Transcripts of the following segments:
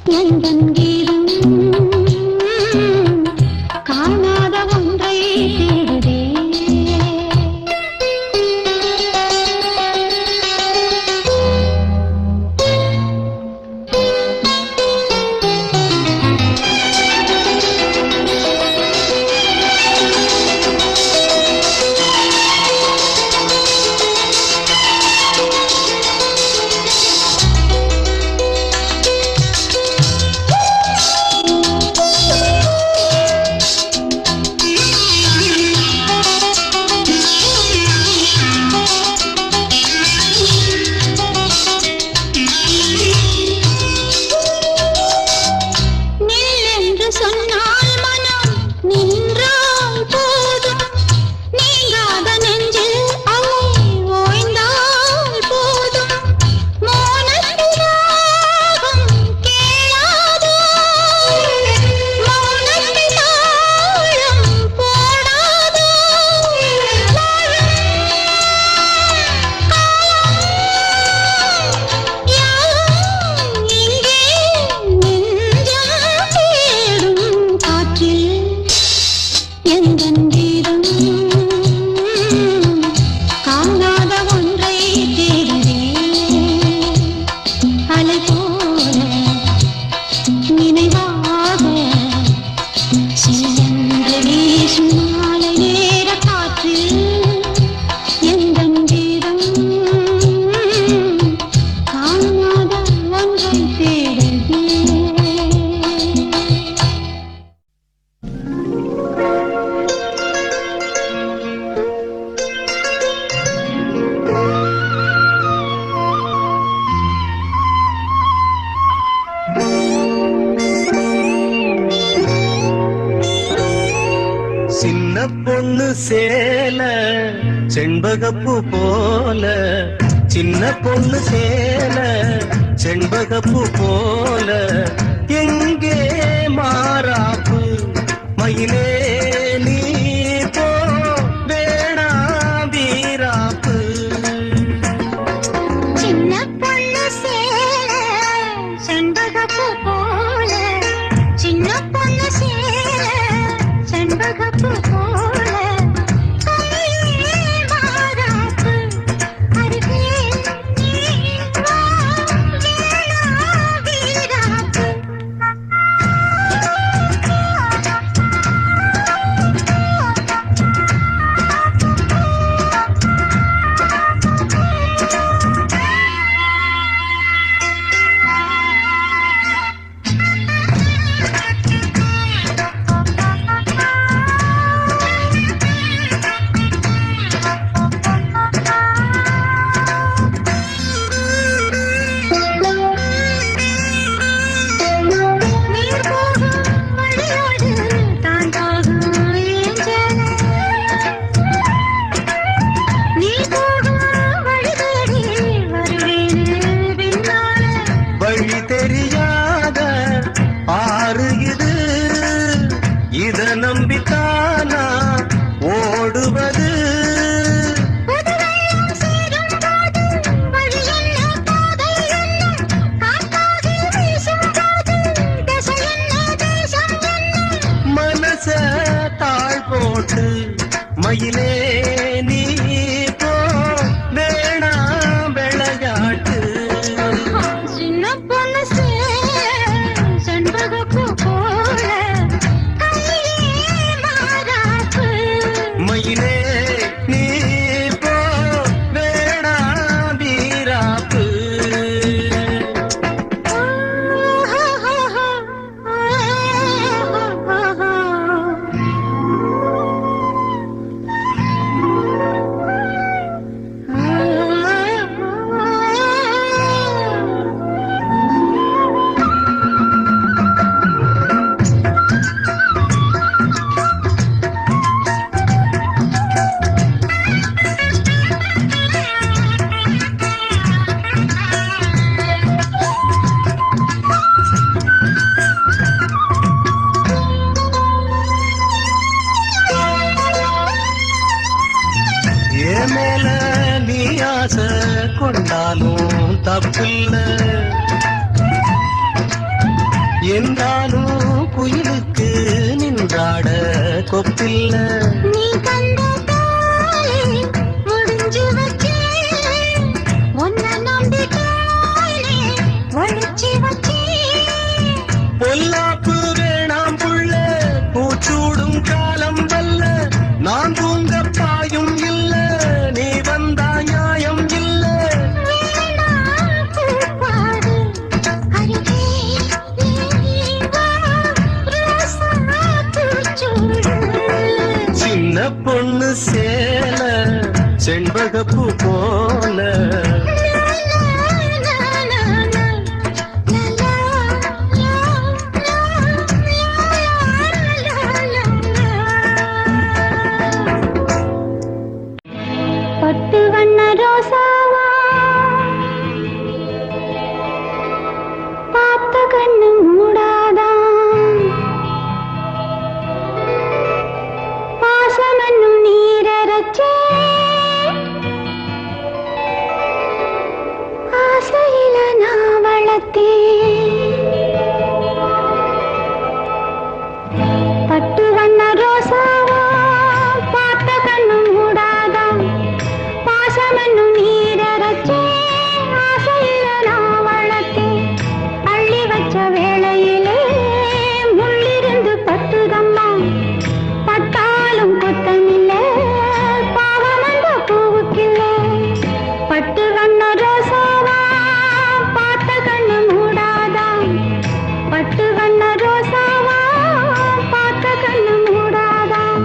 எந்தன் கீதம் காணாத ஒன்றை தேடுதே. பொண்ணு சேல செண்பகப்பூ போல, சின்ன பொண்ணு சேல செண்பகப்பூ போல, எங்கே மாறாப்பு மயிலே நீ போ வேணா வீராப்பு. சின்ன பொண்ணு சேல செண்பகப்பூ போல, சின்ன பொண்ணு சேல செண்பகப்பூ போல, என்றாலும் குயிலுக்கு நின்றாட கொப்பில்ல. நீ கண்ட தாலே முடிஞ்சு வச்சே உன்னை நம்பிட்டாலே ஒழிச்சு வச்சே. பொல்லாப்பு வேணாம் புள்ள பூச்சூடும் காலம் வல்ல. நான் தூங்க பாயும் இல்ல நீ வந்தா நியாயம் இல்ல. வேணாம் பூப்பாடு அருகே நீ வா ரோசா பூச்சூடு. சின்ன பொண்ணு சேல செண்பகப்பூ போல. பட்டு வண்ண ரோசாவா பார்த்த கண்ணு மூடாதான். பாசமென்னும் நீரச்சே ஆசையில நான் வளர்த்தேன். பட்டு வண்ண ரோசாவா பார்த்த கண்ணு மூடாதான். பாசமென்னும் நீரச்சே ஆசையில நான் வளர்த்தேன். அள்ளி வச்ச வேளையிலே முள்ளிருந்து பட்டுதம்மா. பட்டாலும் கொத்தமில்லை பாவம் அந்த பூவுக்கில்லை. பட்டு வண்ண ரோசாவா பார்த்த கண்ணு மூடாதான். பட்டு வண்ண ரோசாவா பார்த்த கண்ணு மூடாதான்.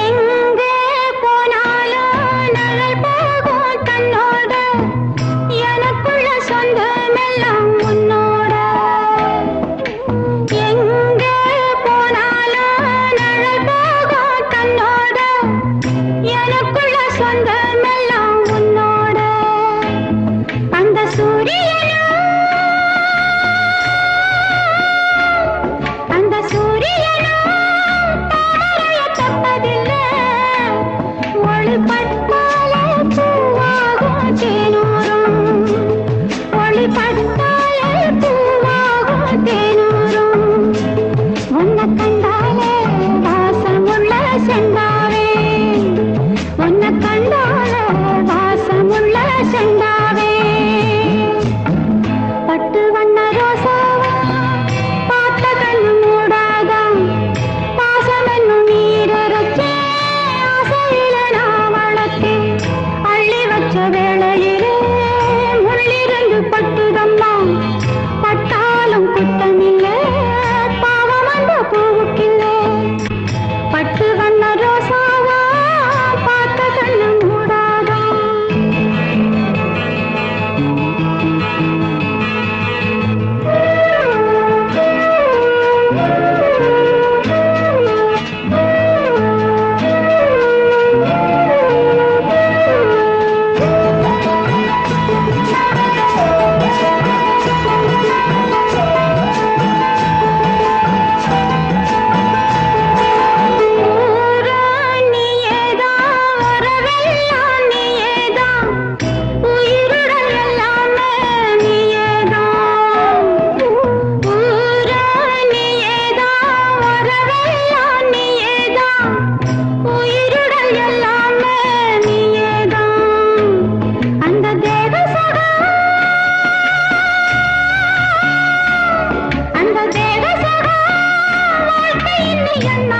எங்கே போனாலும் நகல் போகும் தன்னோட. எனக்குள்ள சொந்தமெல்லாம் உன்னோட. எங்கே போனாலும் நகல் போகும் தன்னோட. எனக்குள்ள சொந்தமெல்லாம் உன்னோட. அந்த சூரியனும் அந்த சூரியனும் தாமரைய தொட்டதில்லை. ஒளிபட்டாலே பூவாகும் தேனூரும். ஒளிபட்டாலே பூவாகும் தேனூரும். உன்னை கண்டாலே வாசமுள்ள செண்டாவே. உன்னை கண்டாலே வாசமுள்ள செண்டாவே. பட்டு வண்ண ரோசாவா பார்த்த கண்ணு மூடாதான். பாசமென்னும் நீரச்சே ஆசையில நான் வளர்த்தேன். அள்ளி வச்ச வேளையிலே முள்ளிருந்து பட்டுதம்மா. பட்டாலும் குத்தமில்லை பாவம் அந்த பூவுக்கில்லை. பட்டு வண்ண ரோசாவா பார்த்த கண்ணு மூடாதான். என்ன